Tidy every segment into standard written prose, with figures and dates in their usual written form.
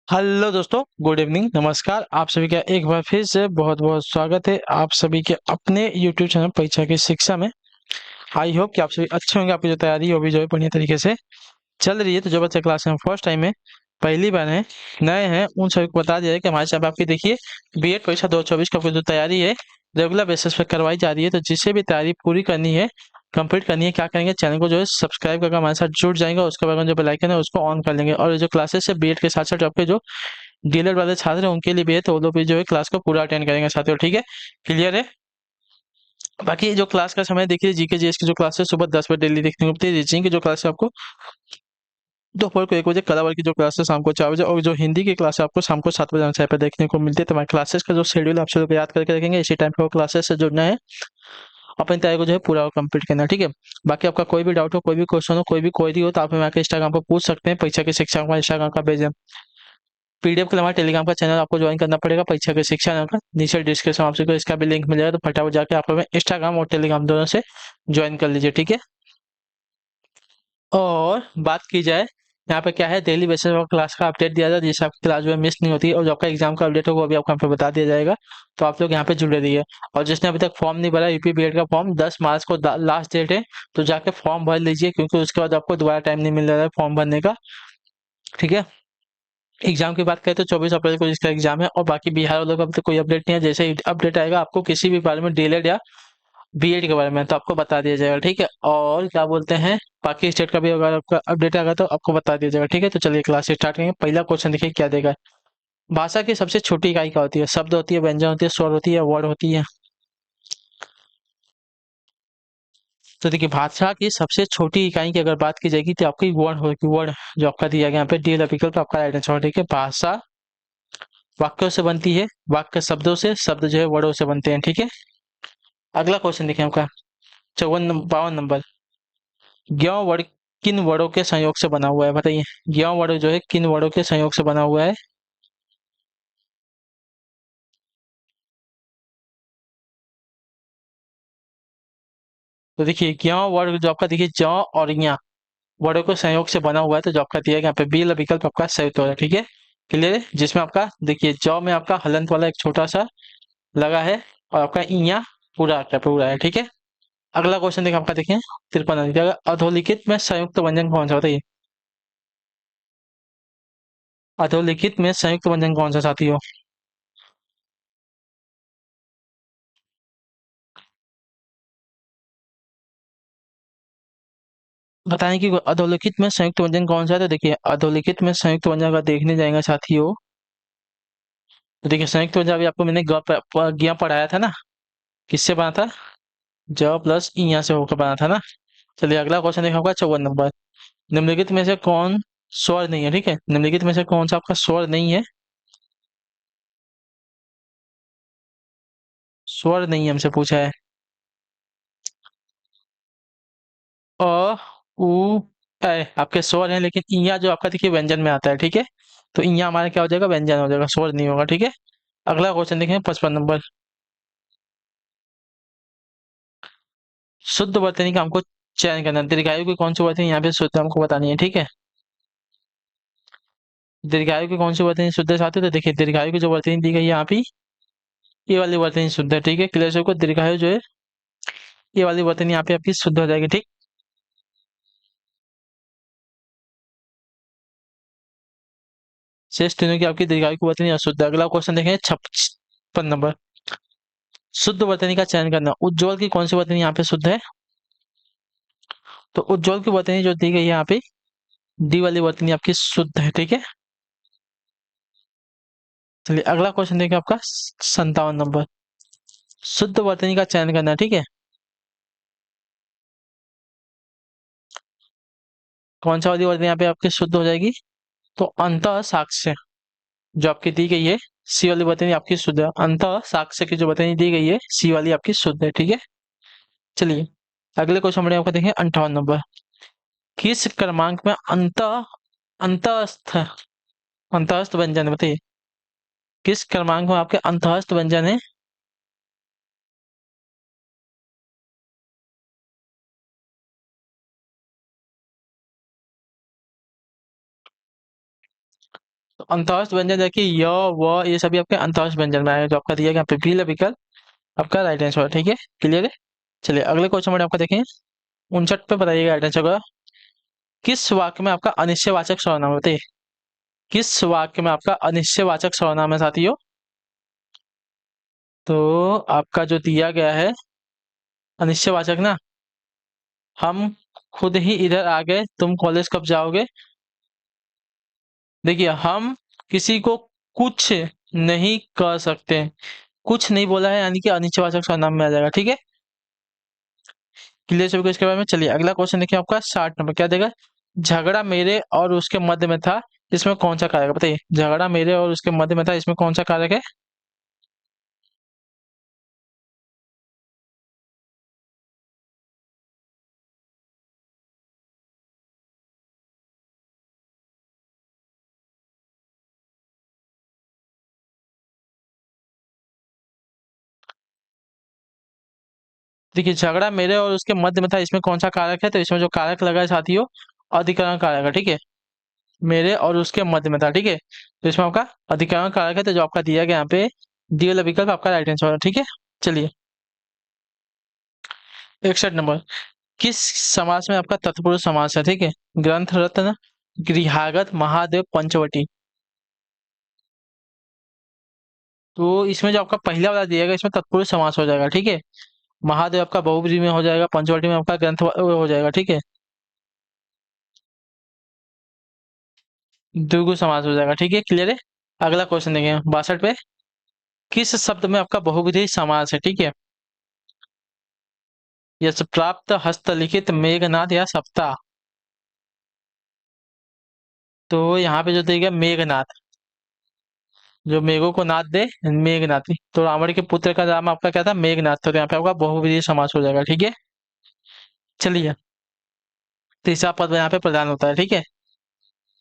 Hello दोस्तों, good evening, नमस्कार। आप सभी का एक बार फिर से बहुत बहुत स्वागत है आप सभी के अपने यूट्यूब चैनल परीक्षा की शिक्षा में। आई होप कि आप सभी अच्छे होंगे। आपकी जो तैयारी है वो भी जो है बढ़िया तरीके से चल रही है। तो जो बच्चे क्लास में फर्स्ट टाइम है, पहली बार है, नए हैं, उन सभी को बता दिया है कि हमारे साथ आपकी देखिए बीएड परीक्षा 2024 का जो तैयारी है रेगुलर बेसिस पे करवाई जा रही है। तो जिसे भी तैयारी पूरी करनी है, कंप्लीट करनी है, क्या करेंगे, चैनल को जो है सब्सक्राइब करके हमारे साथ जुड़ जाएंगे और उसके बाद में जो बेल आइकन है उसको ऑन कर लेंगे। और जो क्लासेस है बीएड के साथ साथ आपके जो डीएलएड वाले छात्र हैं उनके लिए भी है, तो वो लोग भी जो है क्लास को पूरा अटेंड करेंगे साथियों। ठीक है, क्लियर है। बाकी जो क्लास का समय देखिए, जीके जीएस की जो क्लास है सुबह 10 बजे डेली देखने को मिलती है। रीजनिंग की जो क्लास है आपको दोपहर को 1 बजे, कलावर की जो क्लास है शाम को 4 बजे, और जो हिंदी की क्लास है आपको शाम को 7 बजे समय पर देखने को मिलती है। तो हमारे क्लासेस का जो शेड्यूल आप सभी को याद करके रखेंगे, इसी टाइम पे वो क्लासेस से जुड़ना है, अपनी तैयारी को जो है पूरा कंप्लीट करना है। ठीक है। बाकी आपका कोई भी डाउट हो, कोई भी क्वेश्चन हो, कोई भी क्वेरी हो, तो आप हमें आके इंस्टाग्राम पर पूछ सकते हैं। परीक्षा की शिक्षा का इंस्टाग्राम का पेज है। पीडीएफ के लिए हमारे टेलीग्राम का चैनल आपको ज्वाइन करना पड़ेगा, परीक्षा की शिक्षा नाम का। नीचे डिस्क्रिप्शन में आपको इसका भी लिंक मिलेगा, तो फटाफट जाके आप हमें इंस्टाग्राम और टेलीग्राम दोनों से ज्वाइन कर लीजिए। ठीक है। और बात की जाए, यहाँ पे क्या है, डेली बेसिस पर क्लास का अपडेट दिया जाए जिससे आपकी क्लास जो है मिस नहीं होती है, और जो आपका एग्जाम का अपडेट होगा वो भी आपको यहाँ पे बता दिया जाएगा। तो आप लोग यहाँ पे जुड़े रहिए। और जिसने अभी तक फॉर्म नहीं भरा, यूपी बीएड का फॉर्म 10 मार्च को लास्ट डेट है, तो जाके फॉर्म भर लीजिए, क्योंकि उसके बाद आपको दोबारा टाइम नहीं मिल रहा है फॉर्म भरने का। ठीक है। एग्जाम की बात करें तो 24 अप्रैल को इसका एग्जाम है, और बाकी बिहार वालों का अभी तक कोई अपडेट नहीं है। जैसे ही अपडेट आएगा आपको किसी भी बारे में, डीएलएड या बीएड के बारे में, तो आपको बता दिया जाएगा। ठीक है। और क्या बोलते हैं, बाकी स्टेट का भी अगर आपका अपडेट आएगा तो आपको बता दिया जाएगा। ठीक है। तो चलिए क्लास स्टार्ट करेंगे। पहला क्वेश्चन देखिए क्या देगा। भाषा की सबसे छोटी इकाई क्या होती है? शब्द होती है, व्यंजन होती है, स्वर होती है, वर्ड होती है? तो देखिए, भाषा की सबसे छोटी इकाई की अगर बात की जाएगी तो आपकी वर्ड होगी। वर्ड जो आपका दिया गया यहाँ पे डी विकल्प आपका राइट आंसर। ठीक है। भाषा वाक्यों से बनती है, वाक्य शब्दों से, शब्द जो है वर्डों से बनते हैं। ठीक है। अगला क्वेश्चन देखिए आपका 52 नंबर। ज्ञ वर्ड किन वर्डों के संयोग से बना हुआ है? बताइए, ज्ञ वर्ड जो है किन वर्डों के संयोग से बना हुआ है? तो देखिए, ज्ञ वर्ड जो आपका देखिए ज और ञ वर्डों के संयोग से बना हुआ है, तो जो आपका दिया गया यहाँ पे बी वाला विकल्प आपका सही उत्तर है। ठीक है। क्लियर है। जिसमें आपका देखिए ज में आपका हलंत वाला एक छोटा सा लगा है, और आपका इया पूरा है। ठीक है। अगला क्वेश्चन देखिए आपका, देखिए 53 अधोलिखित में संयुक्त व्यंजन कौन सा? बताइए, अधोलिखित में संयुक्त व्यंजन कौन सा साथियों? बताएं कि अधोलिखित में संयुक्त व्यंजन कौन सा है। तो देखिए, अधोलिखित में संयुक्त व्यंजन अगर देखने जाएंगे साथियों, तो देखिए संयुक्त व्यंजन अभी आपको मैंने ज्ञ पढ़ाया था ना, किससे बना था? ज प्लस इया से होकर बना था ना। चलिए अगला क्वेश्चन देखा होगा 54 नंबर। निम्नलिखित में से कौन स्वर नहीं है? ठीक है। निम्नलिखित में से कौन सा आपका स्वर नहीं है? स्वर नहीं है हमसे पूछा है। अ, उ, ए आपके स्वर हैं, लेकिन इया जो आपका देखिए व्यंजन में आता है। ठीक है। तो इया हमारा क्या हो जाएगा? व्यंजन हो जाएगा, स्वर नहीं होगा। ठीक है। अगला क्वेश्चन देखें 55 नंबर। शुद्ध वर्तनी का हमको चयन करना है। दीर्घायु की कौन सी वर्तनी यहाँ पे शुद्ध हमको बतानी है। ठीक है। दीर्घायु की कौन सी वर्तनी शुद्ध है साथियों? तो देखिए, दीर्घायु की जो वर्तनी दी गई है यहाँ पे, ये वाली वर्तनी शुद्ध है। ठीक है। क्लियर सबको? दीर्घायु जो है, ये वाली वर्तनी यहाँ पे आपकी शुद्ध हो जाएगी। ठीक। शेष तीनों की आपकी दीर्घायु की वर्तनी अशुद्ध है। अगला क्वेश्चन देखें 56 नंबर। शुद्ध वर्तनी का चयन करना। उज्ज्वल की कौन सी वर्तनी यहाँ पे शुद्ध है? तो उज्ज्वल की वर्तनी जो दी गई है यहाँ पे, डी वाली वर्तनी आपकी शुद्ध है। ठीक है। चलिए अगला क्वेश्चन देखिए आपका 57 नंबर। शुद्ध वर्तनी का चयन करना है। ठीक है। कौन सा वाली वर्तनी यहाँ पे आपकी शुद्ध हो जाएगी? तो अंत साक्ष्य जो आपकी दी गई है, सी वाली वर्तनी आपकी शुद्ध है। अंत साक्ष्य की जो वर्तनी दी गई है, सी वाली आपकी शुद्ध है। ठीक है। चलिए अगले क्वेश्चन बढ़िया आपका देखें 58 नंबर। किस क्रमांक में अंतस्थ अंतस्थ व्यंजन है? बताइए, किस क्रमांक में आपके अंतस्थ व्यंजन है? तो अंतःस्थ व्यंजन देखिए य व ये सभी आपके अंतःस्थ व्यंजन में आएगा, जो आपका दिया गया यहाँ पे बी विकल्प आपका राइट आंसर, ठीक है, क्लियर है। चलिए अगले क्वेश्चन में आपका देखें 59 पे बताइएगा राइट आंसर का। किस वाक्य में आपका अनिश्चयवाचक सर्वनाम है, बताइए किस वाक्य में आपका अनिश्चयवाचक सर्वनाम है साथियों। तो आपका जो दिया गया है अनिश्चयवाचक ना, हम खुद ही इधर आ गए, तुम कॉलेज कब जाओगे। देखिए हम किसी को कुछ नहीं कर सकते, कुछ नहीं बोला है यानी कि अनिश्चयवाचक सर्वनाम में आ जाएगा, ठीक है, क्लियर सभी को इसके बारे में। चलिए अगला क्वेश्चन देखिए आपका 60 नंबर क्या देगा। झगड़ा मेरे और उसके मध्य में था, इसमें कौन सा कारक है, बताइए झगड़ा मेरे और उसके मध्य में था, इसमें कौन सा कारक है। देखिए झगड़ा मेरे और उसके मध्य में था, इसमें कौन सा कारक है, तो इसमें जो कारक लगा है साथियों अधिकरण कारक है, ठीक है, मेरे और उसके मध्य में था, ठीक है, तो इसमें आपका अधिकरण कारक है, तो जो आपका दिया गया यहाँ पे डी वाला विकल्प आपका राइट आंसर है, ठीक है। चलिए 61 नंबर किस समास में आपका तत्पुरुष समास है, ठीक है, ग्रंथ रत्न, गृहागत, महादेव, पंचवटी। तो इसमें जो आपका पहला वाला दिया गया इसमें तत्पुरुष समास हो जाएगा, ठीक है, महादेव आपका बहुब्रीहि में हो जाएगा, पंचवटी में आपका ग्रंथ हो जाएगा, ठीक है, द्विगु समास हो जाएगा, ठीक है, क्लियर है। अगला क्वेश्चन देखें 62 पे किस शब्द में आपका बहुविधि समास है, ठीक है, यश प्राप्त, हस्तलिखित, मेघनाद या सप्ताह। तो यहाँ पे जो दिया गया मेघनाद, जो मेघों को नाद दे, मेघनाद, तो रावण के पुत्र का नाम आपका क्या था, मेघनाद, तो यहाँ पे आपका बहुविधि समास हो जाएगा, ठीक है। चलिए तीसरा पद यहाँ पे प्रदान होता है, ठीक है,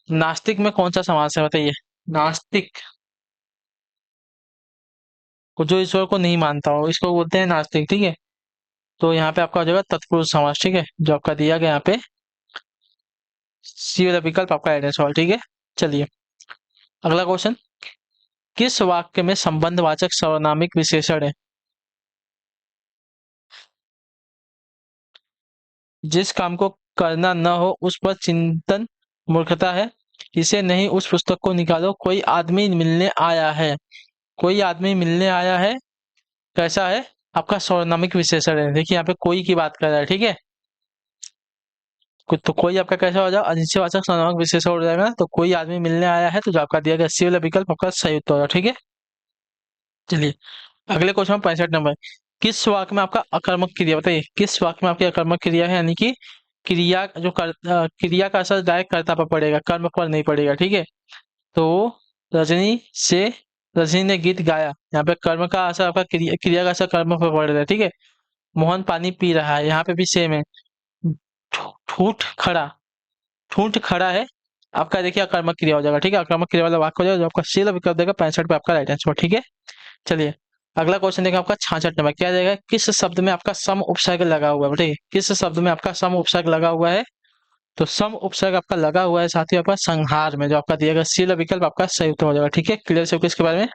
नास्तिक में कौन सा समास है बताइए। नास्तिक को जो ईश्वर को नहीं मानता हो इसको बोलते हैं नास्तिक, ठीक है, तो यहाँ पे आपका हो जाएगा तत्पुरुष समास, ठीक है, जो आपका दिया गया यहाँ पे सी वाला विकल्प आपका एड्रेस सवाल, ठीक है। चलिए अगला क्वेश्चन किस वाक्य में संबंधवाचक सर्वनामिक विशेषण है। जिस काम को करना न हो उस पर चिंतन मूर्खता है, इसे नहीं उस पुस्तक को निकालो, कोई आदमी मिलने आया है, कोई आदमी मिलने आया है कैसा है, आपका सर्वनामिक विशेषण है, देखिए यहाँ पे कोई की बात कर रहा है, ठीक है, तो कोई आपका कैसा हो जाएगा अनिश्चयवाचक सर्वनामक विशेषण हो जाएगा, तो कोई आदमी मिलने आया है, तो जो आपका दिया गया सी वाला विकल्प आपका सही उत्तर होगा, ठीक है। चलिए अगले क्वेश्चन 65 नंबर किस वाक्य में आपका अकर्मक क्रिया, बताइए किस वाक्य में आपकी अकर्मक क्रिया है, यानी कि क्रिया जो क्रिया का असर डायरेक्ट कर्ता पर पड़ेगा, कर्म पर नहीं पड़ेगा, ठीक है, तो रजनी से रजनी ने गीत गाया, यहाँ पे कर्म का असर आपका क्रिया का असर कर्म पर पड़ रहा है, ठीक है, मोहन पानी पी रहा है, यहाँ पे भी सेम है, ठूठ खड़ा, ठूठ खड़ा है, आपका देखिए अकर्मक क्रिया हो जाएगा, ठीक है, अकर्मक क्रिया वाला वाक्य हो जाएगा, जो आपका सी विकल्प देगा 65 पे आपका राइट आंसर, ठीक है। चलिए अगला क्वेश्चन देखिए आपका 66 नंबर क्या जाएगा, किस शब्द में आपका सम उपसर्ग लगा हुआ है, बताइए किस शब्द में आपका सम उपसर्ग लगा हुआ है, तो सम उपसर्ग आपका लगा हुआ है साथ ही आपका संहार में, जो आपका दिया गया सी विकल्प आपका सही उत्तर हो जाएगा, ठीक है, क्लियर से इसके बारे में।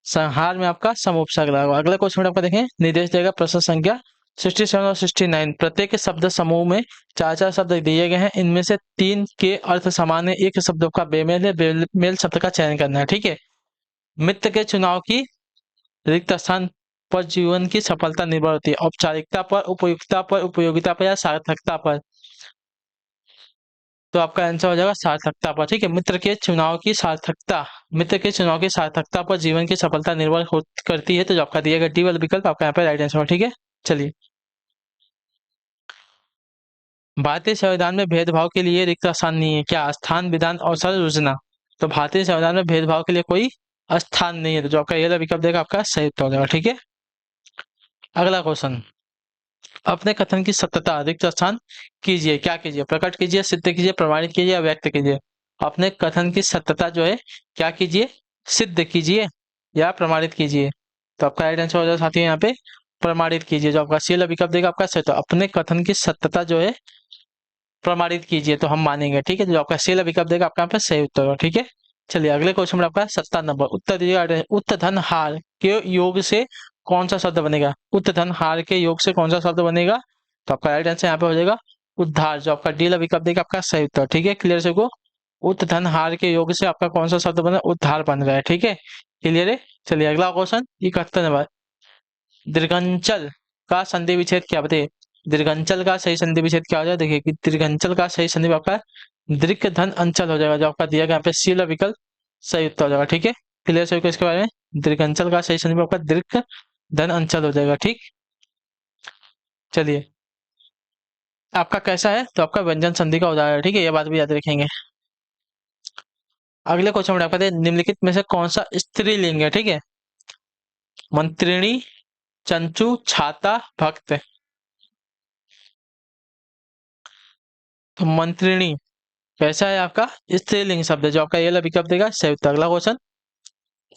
संहार में आपका सम उपसर्ग लगा हुआ है। अगला क्वेश्चन आपका देखें निर्देश देगा प्रश्न संख्या 67 और 69 प्रत्येक शब्द समूह में चार चार शब्द दिए गए हैं, इनमें से तीन के अर्थ समान है, एक शब्द का बेमेल है, बेमेल शब्द का चयन करना है, ठीक है, मित्र के चुनाव की रिक्त स्थान पर जीवन की सफलता निर्भर होती है, औपचारिकता पर, उपयुक्तता पर, उपयोगिता पर या सार्थकता पर, तो आपका आंसर हो जाएगा सार्थकता पर, ठीक है, मित्र के चुनाव की सार्थकता, मित्र के चुनाव की सार्थकता पर जीवन की सफलता निर्भर करती है, तो जो आपका दिया गया डी वाला विकल्प आपका यहाँ पे राइट आंसर, ठीक है। चलिए भारतीय संविधान में भेदभाव के लिए रिक्त स्थान नहीं है, क्या स्थान, विधान, अवसर, योजना, तो भारतीय संविधान में भेदभाव के लिए कोई स्थान नहीं है, तो जो आपका ये वाला विकल्प देगा आपका सही उत्तर हो जाएगा, ठीक है। अगला क्वेश्चन अपने कथन की सत्यता रिक्त स्थान कीजिए, क्या कीजिए, प्रकट कीजिए, सिद्ध कीजिए, प्रमाणित कीजिए या व्यक्त कीजिए, अपने कथन की सत्यता जो है क्या कीजिए, सिद्ध कीजिए या प्रमाणित कीजिए, तो आपका राइट आंसर हो जाएगा साथी यहाँ पे प्रमाणित कीजिए, जो आपका सी वाला विकल्प देगा आपका सही, तो अपने कथन की सत्यता जो है प्रमाणित कीजिए तो हम मानेंगे, ठीक है, जो आपका सी वाला विकल्प देगा आपका यहाँ पे सही उत्तर होगा, ठीक है। चलिए अगले क्वेश्चन में आपका 57 नंबर उत्तर दीजिएगा। उत्तधन हार के योग से कौन सा शब्द बनेगा? उत्तधन हार के योग से कौन सा शब्द बनेगा? तो आपका राइट आंसर यहाँ पे हो जाएगा उद्धार, जो आपका डी विकल्प देगा आपका सही उत्तर। ठीक है, क्लियर से को उत्तधन हार के योग से आपका कौन सा शब्द बना? उद्धार बन रहा है। ठीक है, क्लियर है। चलिए अगला क्वेश्चन 71 नंबर, दीर्घंचल का संधि विच्छेद क्या बताइए? दीर्घंचल का सही संधि विच्छेद क्या हो जाएगा? देखिए कि दीर्घंचल का सही संधि आपका दीर्घ धन अंचल हो जाएगा, जो आपका दिया गया यहाँ पे सी वाला विकल्प सही उत्तर हो जाएगा। ठीक है, क्लियर से इसके बारे में दीर्घंचल का सही संधि आपका दीर्घ धन अंचल हो जाएगा। ठीक, चलिए आपका कैसा है? तो आपका व्यंजन संधि का उदाहरण है। ठीक है, ये बात भी याद रखेंगे। अगले क्वेश्चन में आपका निम्नलिखित में से कौन सा स्त्रीलिंग है? ठीक है, मंत्रिणी, चंचू, छाता, भक्त। तो मंत्रिणी कैसा है? आपका स्त्रीलिंग शब्द है, जो आपका ये विकल्प देगा सही उत्तर। अगला क्वेश्चन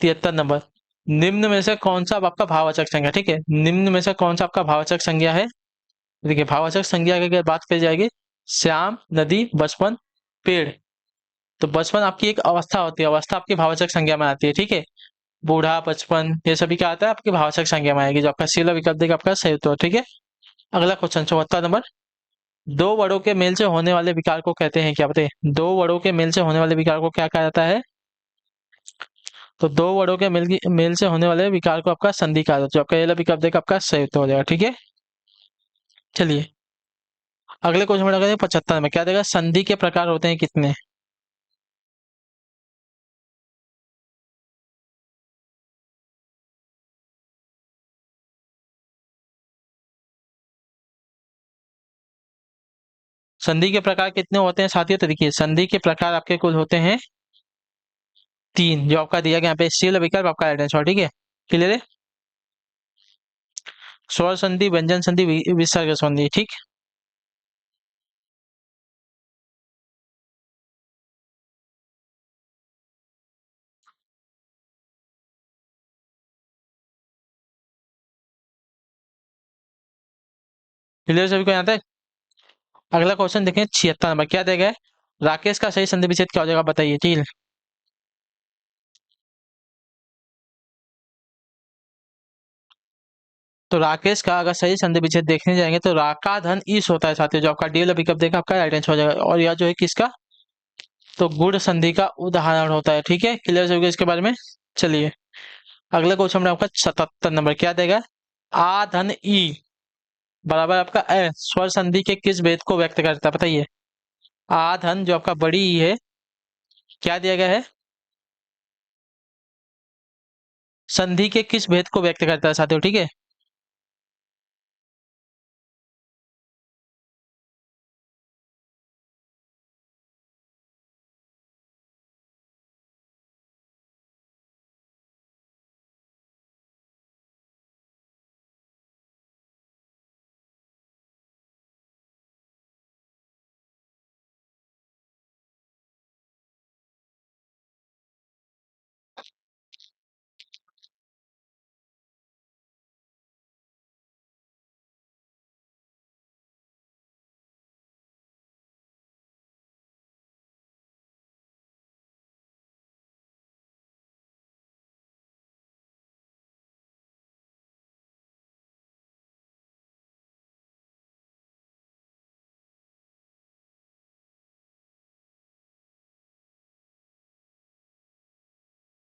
73 नंबर, निम्न में से कौन सा आपका भाववाचक संज्ञा? ठीक है, निम्न में से कौन सा आपका भाववाचक संज्ञा है? देखिए भाववाचक संज्ञा की अगर बात करी जाएगी, श्याम, नदी, बचपन, पेड़। तो बचपन आपकी एक अवस्था होती है, अवस्था आपकी भाववाचक संज्ञा में आती है। ठीक है, बूढ़ा, बचपन, ये सभी क्या आता है? आपकी भाववाचक संज्ञा में आएगी, जो आपका सी विकल्प देगा आपका सही उत्तर। ठीक है, अगला क्वेश्चन 74 नंबर, दो वर्णों के मेल से होने वाले विकार को कहते हैं क्या? बताइए, दो वर्णों के मेल से होने वाले विकार को क्या कहा जाता है? तो दो वर्णों के मेल से होने वाले विकार को आपका संधि कहा जाता है, जो आपका ये विकल्प देगा आपका सही उत्तर हो जाएगा। ठीक है, चलिए अगले क्वेश्चन में लगा 75 में क्या देगा? संधि के प्रकार होते हैं कितने? संधि के प्रकार कितने होते हैं साथियों? तो देखिए संधि के प्रकार आपके कुल होते हैं 3, जो आपका दिया गया यहाँ पे सी वाला विकल्प आपका राइट आंसर। ठीक है, क्लियर है। स्वर संधि, व्यंजन संधि, विसर्ग संधि। ठीक, क्लियर सभी को यहाँ तक। अगला क्वेश्चन देखें 76 नंबर, क्या देगा है? राकेश का सही संधि विच्छेद क्या हो जाएगा? बताइए। ठीक है, तो राकेश का अगर सही संधि विच्छेद देखने जाएंगे तो राका धन ईश होता है साथियों, जो आपका डी वाला विकल्प देगा आपका राइट आंसर हो जाएगा। और यह जो है किसका? तो गुण संधि का उदाहरण होता है। ठीक है, क्लियर हो गया इसके बारे में। चलिए अगला क्वेश्चन में आपका 77 नंबर, क्या देगा? आ धन ई बराबर आपका ए स्वर संधि के किस भेद को व्यक्त करता है? बताइए। आ धन जो आपका बड़ी ई है, क्या दिया गया है? संधि के किस भेद को व्यक्त करता है साथियों? ठीक है,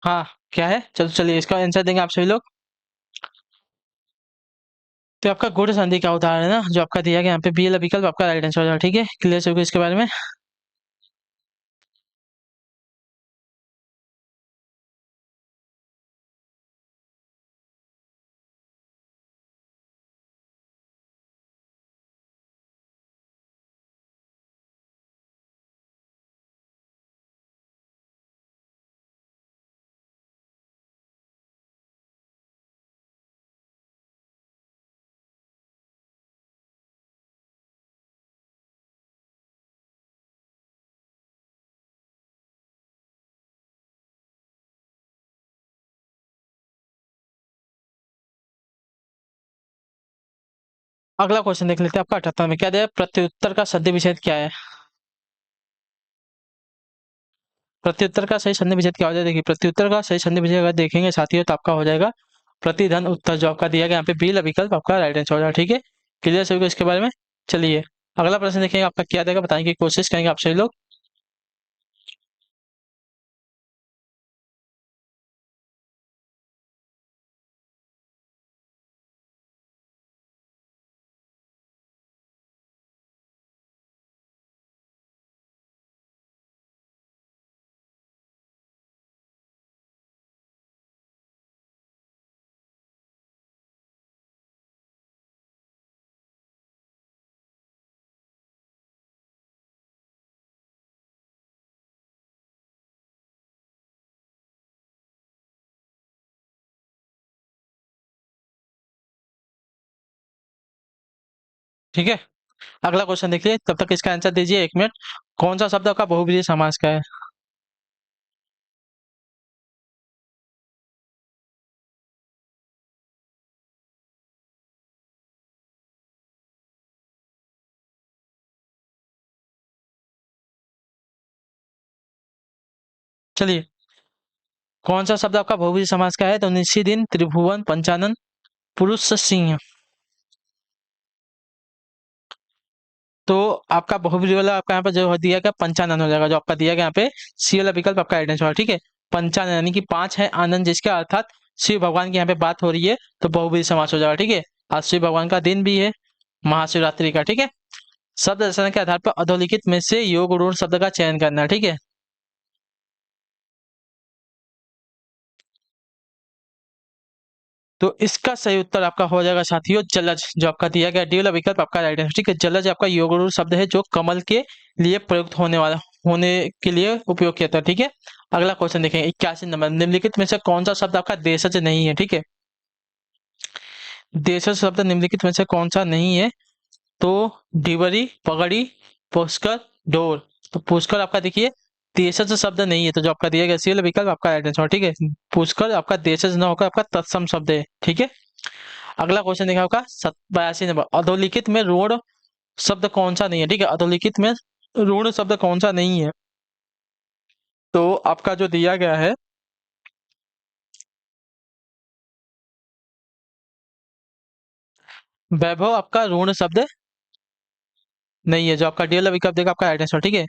हाँ क्या है? चलो चलिए इसका आंसर देंगे आप सभी लोग। तो आपका गुण संधि का उदाहरण है ना, जो आपका दिया गया यहाँ पे बी वाला विकल्प आपका राइट आंसर हो जाएगा। ठीक है, क्लियर से इसके बारे में। अगला क्वेश्चन देख लेते हैं आपका 78 में, क्या दिया है? प्रत्युत्तर का सद्य विच्छेद क्या है? प्रत्युत्तर का सही संधि विच्छेद क्या हो जाएगा? देखिए प्रत्युत्तर का सही संधि विच्छेद अगर देखेंगे साथियों तो आपका हो जाएगा प्रतिधन उत्तर, जो आपका दिया गया यहाँ पे बी विकल्प आपका राइट आंसर हो जाएगा। ठीक है, क्लियर सभी को इसके बारे में। चलिए अगला प्रश्न देखेंगे आपका क्या देगा, बताने की कोशिश करेंगे आप सभी लोग। ठीक है, अगला क्वेश्चन देखिए, तब तक इसका आंसर दीजिए 1 मिनट। कौन सा शब्द आपका बहुब्रीहि समास का है? चलिए, कौन सा शब्द आपका बहुब्रीहि समास का है? तो निशिदिन, त्रिभुवन, पंचानन, पुरुष, सिंह। तो आपका बहुब्रीहि वाला आपका यहाँ पे जो दिया गया पंचानन हो जाएगा, जो आपका दिया गया यहाँ पे सी वाला विकल्प आपका राइट आंसर होगा। ठीक है, पंचानन यानी कि 5 है आनंद, जिसके अर्थात शिव भगवान की यहाँ पे बात हो रही है, तो बहुब्रीहि समास हो जाएगा। ठीक है, आज शिव भगवान का दिन भी है, महाशिवरात्रि का। ठीक है, शब्द रचना के आधार पर अधोलिखित में से योग ऋण शब्द का चयन करना है। ठीक है, तो इसका सही उत्तर आपका हो जाएगा साथियों जलज, जो आपका दिया गया डी वाला विकल्प आपका राइट आंसर। ठीक है, जलज आपका योगरूढ़ शब्द है, जो कमल के लिए प्रयुक्त होने के लिए उपयोग किया था। ठीक है, अगला क्वेश्चन देखेंगे 81 नंबर, निम्नलिखित में से कौन सा शब्द आपका देशज नहीं है? ठीक है, देशज शब्द निम्नलिखित में से कौन सा नहीं है? तो डिबरी, पगड़ी, पुष्कर, डोर। तो पुष्कर आपका देखिए देशज शब्द नहीं है, तो जो आपका दिया गया सी वाला विकल्प आपका राइट आंसर। ठीक है, पुष्कर आपका देशज न होकर आपका तत्सम शब्द है। ठीक है, अगला क्वेश्चन देखा आपका 82 नंबर, अधोलिखित में ऋण शब्द कौन सा नहीं है? ठीक है, अधोलिखित में ऋण शब्द कौन सा नहीं है? तो आपका जो दिया गया है वैभव, आपका ऋण शब्द नहीं है, जो आपका डी वाला विकल्प देगा आपका राइट आंसर। ठीक है,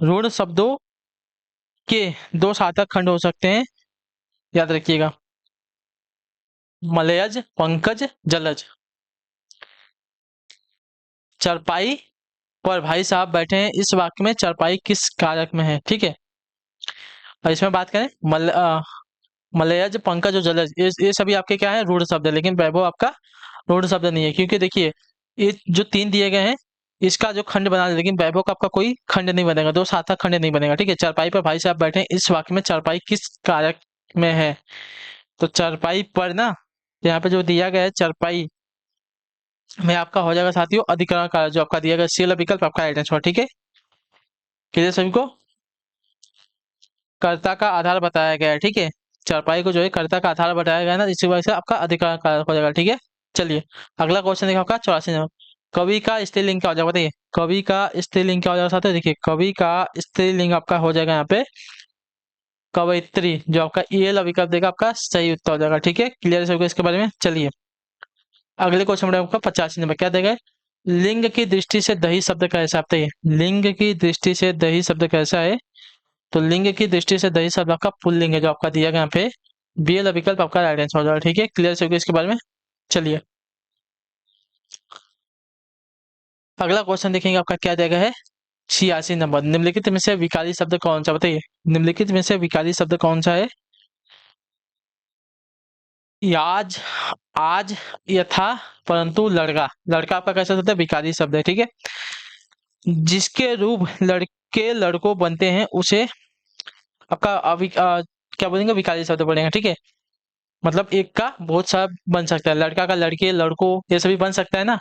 ऋण शब्दों के दो सार्थक खंड हो सकते हैं, याद रखिएगा, मलयज, पंकज, जलज। चरपाई पर भाई साहब बैठे हैं, इस वाक्य में चरपाई किस कारक में है? ठीक है, और इसमें बात करें मलयज, पंकज और जलज, ये सभी आपके क्या है? रूढ़ शब्द है, लेकिन वैभव आपका रूढ़ शब्द नहीं है, क्योंकि देखिए ये जो 3 दिए गए हैं इसका जो खंड बना है, लेकिन वैभव का आपका कोई खंड नहीं बनेगा, दो सार्थक खंड नहीं बनेगा। ठीक है, चारपाई पर भाई साहब बैठे हैं, इस वाक्य में चारपाई किस कारक में है? तो चारपाई पर ना, यहाँ पे जो दिया गया है चारपाई में आपका हो जाएगा साथियों अधिकरण कारक, जो आपका दिया गया सी वाला विकल्प आपका राइट आंसर। ठीक है, क्लियर सभी को? कर्ता का आधार बताया गया है। ठीक है, चारपाई को जो है कर्ता का आधार बताया गया है ना, इसी वजह से आपका अधिकार कारक हो जाएगा। ठीक है, चलिए अगला क्वेश्चन देखा आपका 84 नंबर, कवि का स्त्रीलिंग क्या हो जाएगा? बताइए, कवि का स्त्रीलिंग क्या हो जाएगा साथियों? देखिए कवि का स्त्रीलिंग आपका हो जाएगा यहाँ पे कवयित्री, जो आपका ई वाला विकल्प देगा आपका सही उत्तर हो जाएगा। ठीक है, क्लियर है सबको इसके बारे में। चलिए अगले क्वेश्चन में आपका 85 नंबर क्या देगा, लिंग की दृष्टि से दही शब्द कैसा? बताइए, लिंग की दृष्टि से दही शब्द कैसा है? तो लिंग की दृष्टि से दही शब्द आपका पुल्लिंग है, जो आपका दिया गया यहाँ पे बी वाला विकल्प आपका राइट आंसर हो जाएगा। ठीक है, क्लियर से इसके बारे में। चलिए अगला क्वेश्चन देखेंगे आपका क्या दिया गया है 86 नंबर, निम्नलिखित में से विकारी शब्द कौन सा? बताइए, निम्नलिखित में से विकारी शब्द कौन सा है? आज, आज, यथा, परंतु, लड़का। लड़का आपका कैसा शब्द है? विकारी शब्द है। ठीक है, जिसके रूप लड़के लड़कों बनते हैं उसे आपका क्या बोलेंगे? विकारी शब्द बोलेंगे। ठीक है, मतलब एक का बहुत सारा बन सकता है, लड़का का लड़के लड़कों ये सभी बन सकता है ना।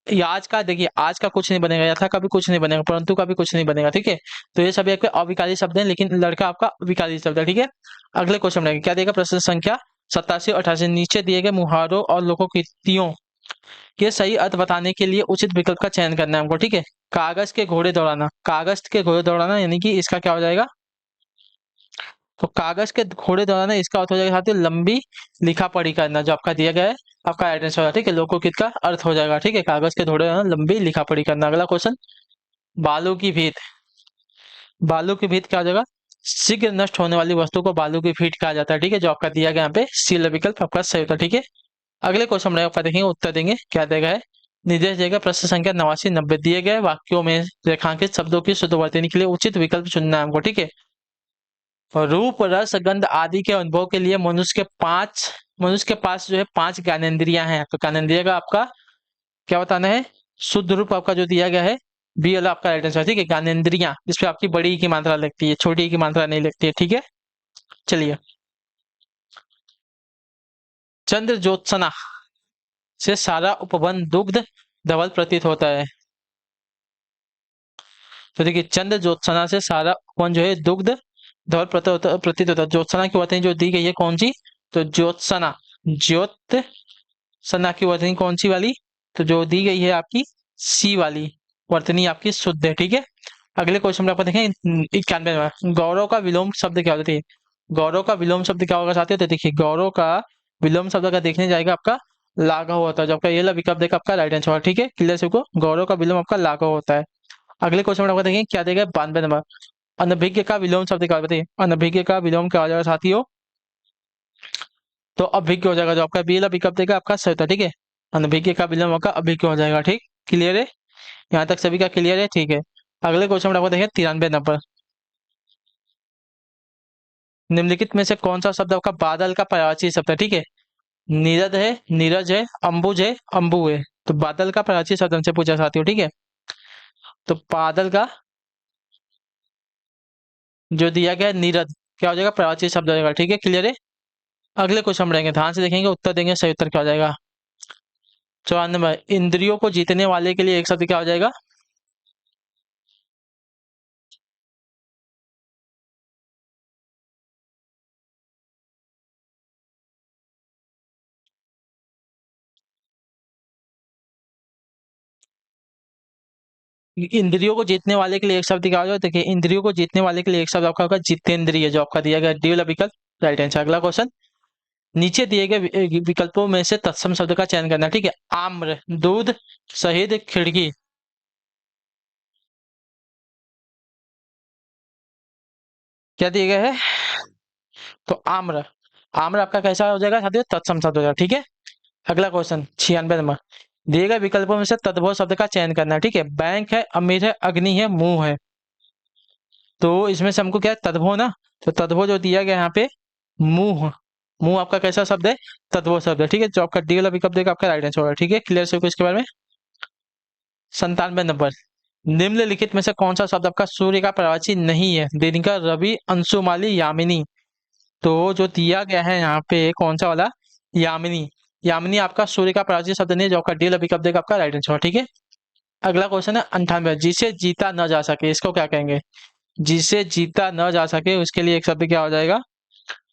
ये आज का देखिए, आज का कुछ नहीं बनेगा, यथा का भी कुछ नहीं बनेगा, परंतु का भी कुछ नहीं बनेगा। ठीक है, तो ये सभी आपके अविकारी शब्द हैं, लेकिन लड़का आपका विकारी शब्द है। ठीक है, अगले क्वेश्चन में क्या देगा, प्रश्न संख्या 87 और 88, नीचे दिए गए मुहावरों और लोकोक्तियों के सही अर्थ बताने के लिए उचित विकल्प का चयन करना है हमको। ठीक है, कागज के घोड़े दौड़ाना, कागज के घोड़े दौड़ाना यानी कि इसका क्या हो जाएगा? तो कागज के घोड़े दौड़ाना इसका अर्थ हो जाएगा साथियों लंबी लिखा पढ़ी करना, जो आपका दिया गया है आपका राइट आंसर होगा। ठीक है, लोकोकित का अर्थ हो जाएगा। ठीक है, कागज के घोड़े दौड़ाना लंबी लिखा पढ़ी करना। अगला क्वेश्चन, बालू की भीत। बालू की भीत क्या हो जाएगा? शीघ्र नष्ट होने वाली वस्तु को बालू की भीत कहा जाता है। ठीक है, जो आपका दिया गया यहाँ पे सी विकल्प आपका सही होता है। ठीक है, अगले क्वेश्चन में आपका देखेंगे, उत्तर देंगे क्या देगा है। निर्देश देगा प्रश्न संख्या 89-90 दिए गए वाक्यों में रेखांकित शब्दों की शुद्धवर्तनी के लिए उचित विकल्प चुनना है हमको। ठीक है, और रूप रस गंध आदि के अनुभव के लिए मनुष्य के पास जो है 5 ज्ञानेंद्रियां हैं। तो ज्ञानेंद्रिय का आपका क्या बताना है? शुद्ध रूप आपका जो दिया गया है बी वाला आपका राइट आंसर। ठीक है, ज्ञानेंद्रियां जिसपे आपकी बड़ी की मात्रा लगती है, छोटी की मात्रा नहीं लगती है। ठीक है, चलिए, चंद्र ज्योत्सना से सारा उपवन दुग्ध धवल प्रतीत होता है। तो देखिए, चंद्र ज्योत्सना से सारा उपवन जो है दुग्ध धवल प्रतीत होता है। ज्योत्सना की वर्तनी जो दी गई है कौन सी? तो ज्योत्सना, ज्योत्सना की वर्तनी कौन सी वाली? तो जो दी गई है आपकी सी वाली वर्तनी आपकी शुद्ध है। ठीक है, अगले क्वेश्चन में आप देखें 91 गौरव का विलोम शब्द क्या होता है? गौरव का विलोम शब्द क्या होगा साथियों? तो देखिए, गौरव का विलोम शब्द का देखने जाएगा आपका लाघव होता है, जो आपका ये वाला विकल्प देगा आपका राइट आंसर। ठीक है, क्लियर सबको, गौरव का विलोम आपका लाघव होता है। अगले क्वेश्चन में आपको देखें क्या देगा 92 नंबर, अनभिज्ञ का विलोम शब्द क्या बताइए? अनभिज्ञ का विलोम क्या हो जाएगा साथियों? तो अभिज्ञ हो जाएगा, जो आपका बी वाला विकल्प देगा आपका सही होता है। ठीक है, अनभिज्ञ का विलोम आपका अभिज्ञ हो जाएगा। ठीक, क्लियर है, यहाँ तक सभी का क्लियर है। ठीक है, अगले क्वेश्चन में आपको देखें 93 नंबर, निम्नलिखित में से कौन सा शब्द आपका बादल का पर्यायवाची शब्द है? ठीक है, नीरद है, नीरज है, अंबुज है, अंबु है। तो बादल का पर्यायवाची शब्द हमसे पूछा साथियों। ठीक है, तो बादल का जो दिया गया है नीरद क्या हो जाएगा? पर्यायवाची शब्द हो जाएगा। ठीक है, क्लियर है, अगले क्वेश्चन बढ़ेंगे, ध्यान से देखेंगे, उत्तर देंगे, सही उत्तर क्या हो जाएगा? 94 नंबर, इंद्रियों को जीतने वाले के लिए एक शब्द क्या हो जाएगा? इंद्रियों को जीतने वाले के लिए एक शब्द क्या हो जाएगा? देखिए, इंद्रियों को जीतने वाले के लिए एक शब्द आपका होगा जितेंद्रिय, जो आपका दिया गया डी वाला विकल्प राइट आंसर। अगला क्वेश्चन, नीचे दिए गए विकल्पों में से तत्सम शब्द का चयन करना। ठीक है, आम्र, दूध, शहीद, खिड़की। क्या दिया गया है? तो आम्र, आम्र आपका कैसा हो जाएगा साथियों? तत्सम शब्द हो जाएगा। ठीक है, अगला क्वेश्चन 96 नंबर, दिए गए विकल्पों में से तद्भव शब्द का चयन करना है। ठीक है, बैंक है, अमीर है, अग्नि है, मुंह है। तो इसमें से हमको क्या है? तद्भव ना, तो तद्भव जो दिया गया यहाँ पे मुंह, मुंह आपका कैसा शब्द है? तद्भव शब्द है। ठीक है, जो आपका डी वाला विकल्प देगा आपका राइट आंसर होगा। ठीक है, क्लियर से इसके बारे में। 97 नंबर, निम्नलिखित में से कौन सा शब्द आपका सूर्य का पर्यायवाची नहीं है? दिनकर, रवि, अंशुमाली, यामिनी। तो जो दिया गया है यहाँ पे कौन सा वाला? यामिनी, यामिनी आपका सूर्य का पर्यायवाची शब्द नहीं है, जो आपका डी वाला विकल्प देगा आपका राइट आंसर। ठीक है, अगला क्वेश्चन है 98, जिसे जीता न जा सके, इसको क्या कहेंगे? जिसे जीता न जा सके उसके लिए एक शब्द क्या हो जाएगा?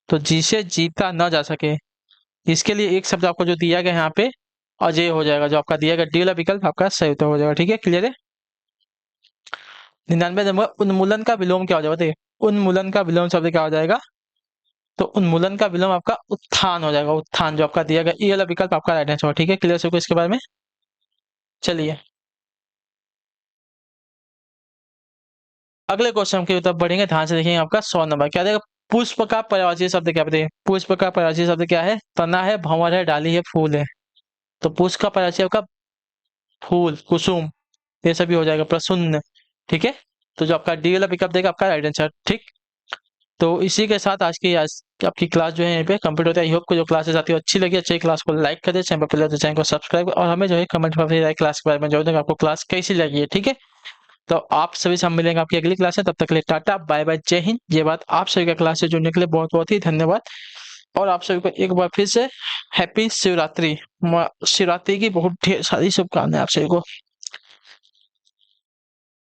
तो जिसे जीता न जा सके इसके लिए एक शब्द आपको जो दिया गया है यहाँ पे अजय हो जाएगा, जो आपका दिया गया डी वाला विकल्प आपका सही उत्तर हो जाएगा। ठीक है, क्लियर है। 99 नंबर, उन्मूलन का विलोम क्या हो जाएगा? देखिए, उन्मूलन का विलोम शब्द क्या हो जाएगा? तो उन्मूलन का विलोम आपका उत्थान हो जाएगा, उत्थान, जो आपका दिया गया ई वाला विकल्प आपका राइट आंसर। ठीक है, क्लियर से इसके बारे में। चलिए, अगले क्वेश्चन की तरफ बढ़ेंगे, ध्यान से देखेंगे, आपका 100 नंबर क्या देगा? पुष्प का पर्यायवाची शब्द क्या बताइए? पुष्प का पर्यायवाची शब्द क्या है? तना है, भंवर है, डाली है, फूल है। तो पुष्प का पर्यायवाची आपका फूल, कुसुम, ये सभी हो जाएगा, प्रसन्न। ठीक है, तो जो आपका डी वाला पिकअप देगा आपका राइट आंसर। ठीक, तो इसी के साथ आज की आपकी क्लास जो है यहाँ पे कंप्लीट होता है। आई होप को जो क्लासेस आती है अच्छी लगी, अच्छी क्लास को लाइक कर दे, चैनल पर पहले तो चैनल को सब्सक्राइब, और हमें जो है कमेंट में क्लास के बारे में जो है आपको क्लास कैसी लगी है। ठीक है, तो आप सभी से हम मिलेंगे आपकी अगली क्लास में, तब तक के लिए टाटा बाय बाय, जय हिंद। ये बात आप सभी का क्लास से जुड़ने के लिए बहुत बहुत ही धन्यवाद, और आप सभी को एक बार फिर से हैप्पी शिवरात्रि, शिवरात्रि की बहुत ढेर सारी शुभकामनाएं आप सभी को।